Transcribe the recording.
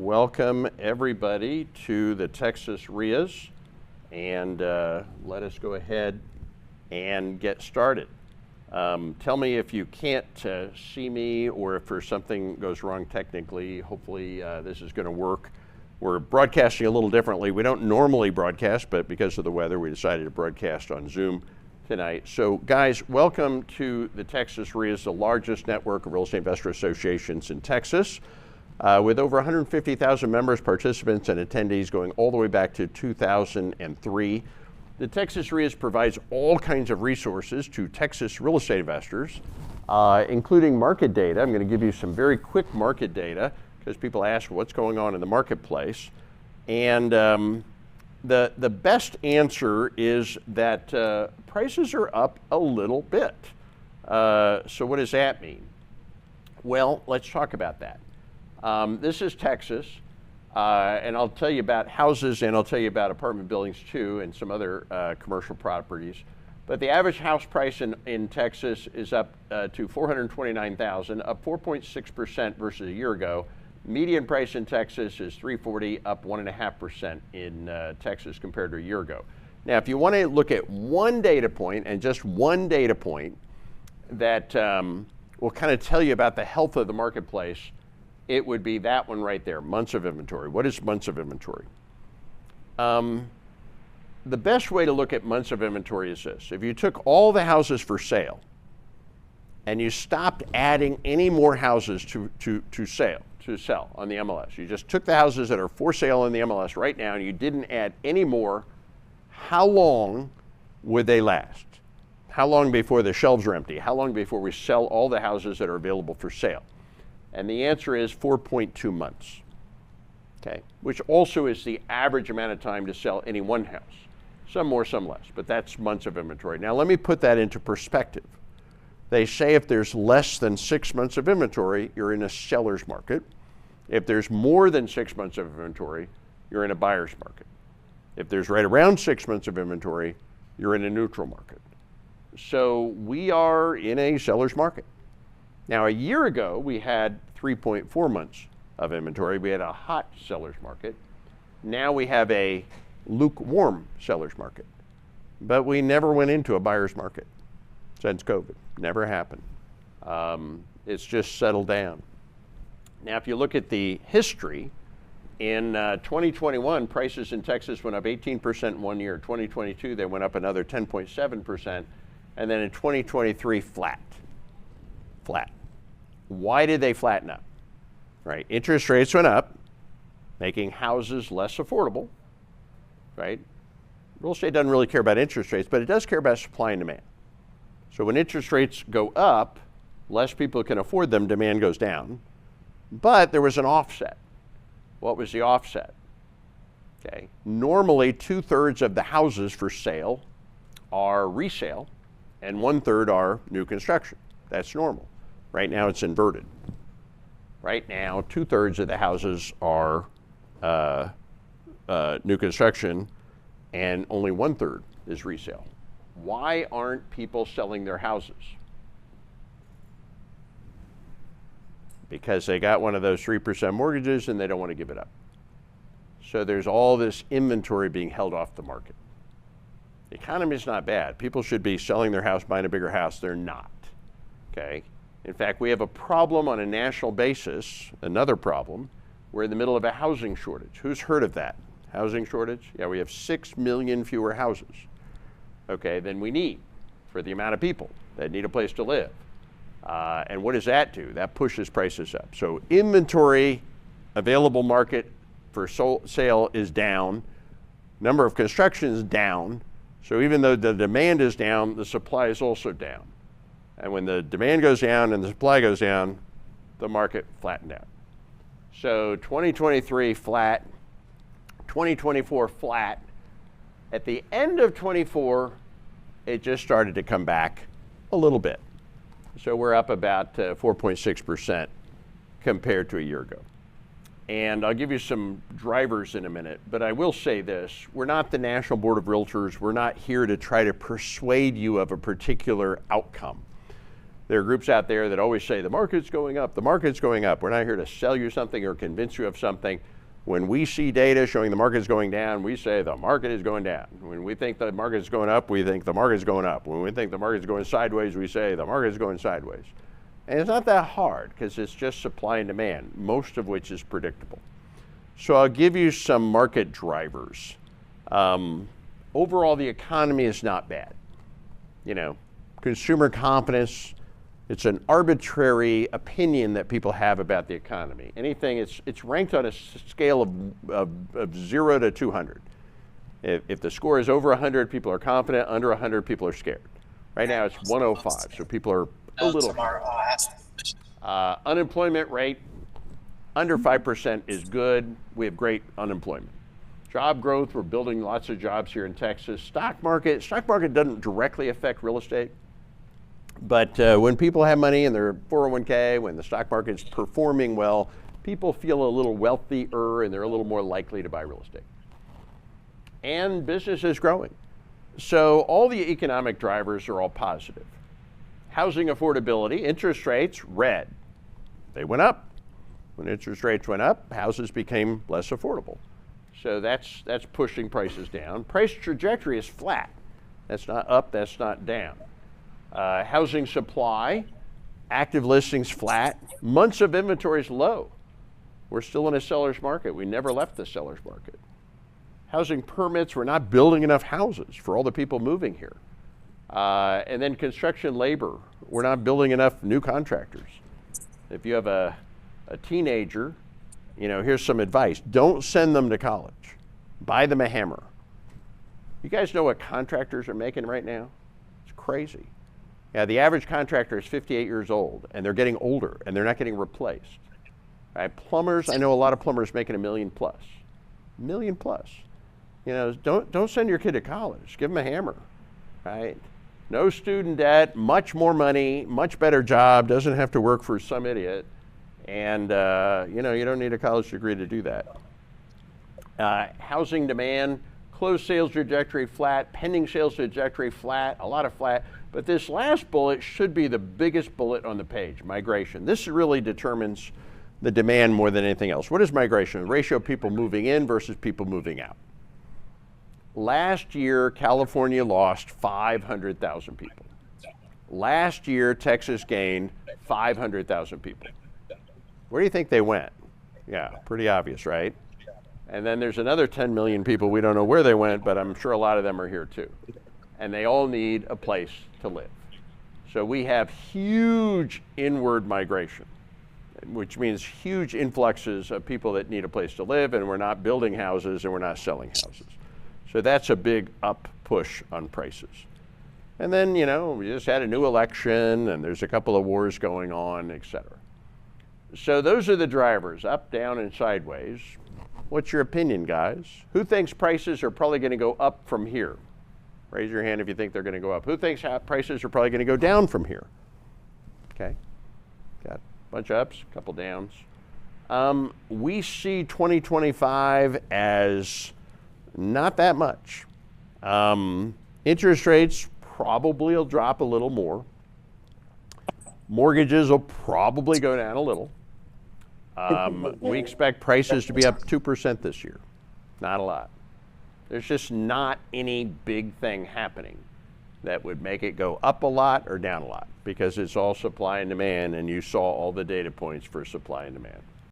welcome everybody to the Texas REIAs, and let us go ahead and get started. Tell me if you can't see me or if there's something goes wrong technically. Hopefully this is going to work. We're broadcasting a little differently. We don't normally broadcast, but because of the weather, we decided to broadcast on Zoom tonight. So guys, welcome to the Texas REIAs, the largest network of real estate investor associations in Texas, with over 150,000 members, participants, and attendees going all the way back to 2003. The Texas REIAs provides all kinds of resources to Texas real estate investors, including market data. I'm going to give you some very quick market data because people ask what's going on in the marketplace. And the best answer is that prices are up a little bit. So what does that mean? Well, let's talk about that. This is Texas, and I'll tell you about houses, and I'll tell you about apartment buildings too, and some other commercial properties. But the average house price in Texas is up to $429,000, up 4.6% versus a year ago. Median price in Texas is $340,000, up 1.5% in Texas compared to a year ago. Now, if you want to look at one data point, and just one data point that will kind of tell you about the health of the marketplace, it would be that one right there, months of inventory. What is months of inventory? The best way to look at months of inventory is this. If you took all the houses for sale and you stopped adding any more houses to sell on the MLS, you just took the houses that are for sale on the MLS right now and you didn't add any more, how long would they last? How long before the shelves are empty? How long before we sell all the houses that are available for sale? And the answer is 4.2 months, okay? Which also is the average amount of time to sell any one house. Some more, some less, but that's months of inventory. Now let me put that into perspective. They say if there's less than 6 months of inventory, you're in a seller's market. If there's more than 6 months of inventory, you're in a buyer's market. If there's right around 6 months of inventory, you're in a neutral market. So we are in a seller's market. Now, a year ago, we had 3.4 months of inventory. We had a hot seller's market. Now we have a lukewarm seller's market. But we never went into a buyer's market since COVID. Never happened. It's just settled down. Now, if you look at the history, in 2021, prices in Texas went up 18% in 1 year. 2022, they went up another 10.7%. And then in 2023, flat. Why did they flatten up? Right, interest rates went up, making houses less affordable, right? Real estate doesn't really care about interest rates, but it does care about supply and demand. So when interest rates go up, less people can afford them, demand goes down. But there was an offset. What was the offset? Okay, normally 2/3 of the houses for sale are resale and 1/3 are new construction. That's normal. Right now it's inverted. Right now 2/3 of the houses are new construction and only 1/3 is resale. Why aren't people selling their houses? Because they got one of those 3% mortgages and they don't want to give it up. So there's all this inventory being held off the market. The economy is not bad. People should be selling their house, buying a bigger house. They're not, okay? In fact, we have a problem on a national basis, another problem. We're in the middle of a housing shortage. Who's heard of that? Housing shortage? Yeah, we have 6 million fewer houses, okay, than we need for the amount of people that need a place to live. And what does that do? That pushes prices up. So inventory, available market for sale is down. Number of construction is down. So even though the demand is down, the supply is also down. And when the demand goes down and the supply goes down, the market flattened out. So 2023 flat, 2024 flat. At the end of 24, it just started to come back a little bit. So we're up about 4.6% compared to a year ago. And I'll give you some drivers in a minute, but I will say this. We're not the National Board of Realtors. We're not here to try to persuade you of a particular outcome. There are groups out there that always say the market's going up, the market's going up. We're not here to sell you something or convince you of something. When we see data showing the market is going down, we say the market is going down. When we think the market is going up, we think the market is going up. When we think the market is going sideways, we say the market is going sideways. And it's not that hard because it's just supply and demand, most of which is predictable. So I'll give you some market drivers. Overall, the economy is not bad. You know, consumer confidence, it's an arbitrary opinion that people have about the economy. Anything, it's ranked on a scale of 0 to 200. If the score is over 100, people are confident. Under 100, people are scared. Right now, it's 105, so people are a little. Unemployment rate, under 5% is good. We have great unemployment. Job growth, we're building lots of jobs here in Texas. Stock market doesn't directly affect real estate. But when people have money in their 401k, when the stock market's performing well, people feel a little wealthier and they're a little more likely to buy real estate. And business is growing. So all the economic drivers are all positive. Housing affordability, interest rates, red. They went up. When interest rates went up, houses became less affordable. So that's pushing prices down. Price trajectory is flat. That's not up, that's not down. Housing supply, active listings flat, months of inventory is low. We're still in a seller's market. We never left the seller's market. Housing permits, we're not building enough houses for all the people moving here. And then construction labor, we're not building enough new contractors. If you have a teenager, you know, here's some advice. Don't send them to college. Buy them a hammer. You guys know what contractors are making right now? It's crazy. Yeah, the average contractor is 58 years old, and they're getting older, and they're not getting replaced. Right? Plumbers, I know a lot of plumbers making $1 million plus. $1 million plus. You know, don't send your kid to college. Give them a hammer, right? No student debt, much more money, much better job, doesn't have to work for some idiot. And, you know, you don't need a college degree to do that. Housing demand, closed sales trajectory flat, pending sales trajectory flat, a lot of flat. But this last bullet should be the biggest bullet on the page, migration. This really determines the demand more than anything else. What is migration? The ratio of people moving in versus people moving out. Last year, California lost 500,000 people. Last year, Texas gained 500,000 people. Where do you think they went? Yeah, pretty obvious, right? And then there's another 10 million people, we don't know where they went, but I'm sure a lot of them are here too. And they all need a place to live. So we have huge inward migration, which means huge influxes of people that need a place to live, and we're not building houses and we're not selling houses. So that's a big up push on prices. And then, you know, we just had a new election and there's a couple of wars going on, et cetera. So those are the drivers, up, down, and sideways. What's your opinion, guys? Who thinks prices are probably going to go up from here? Raise your hand if you think they're going to go up. Who thinks prices are probably going to go down from here? Okay, got a bunch of ups, a couple downs. We see 2025 as not that much. Interest rates probably will drop a little more. Mortgages will probably go down a little. We expect prices to be up 2% this year. Not a lot. There's just not any big thing happening that would make it go up a lot or down a lot because it's all supply and demand, and you saw all the data points for supply and demand.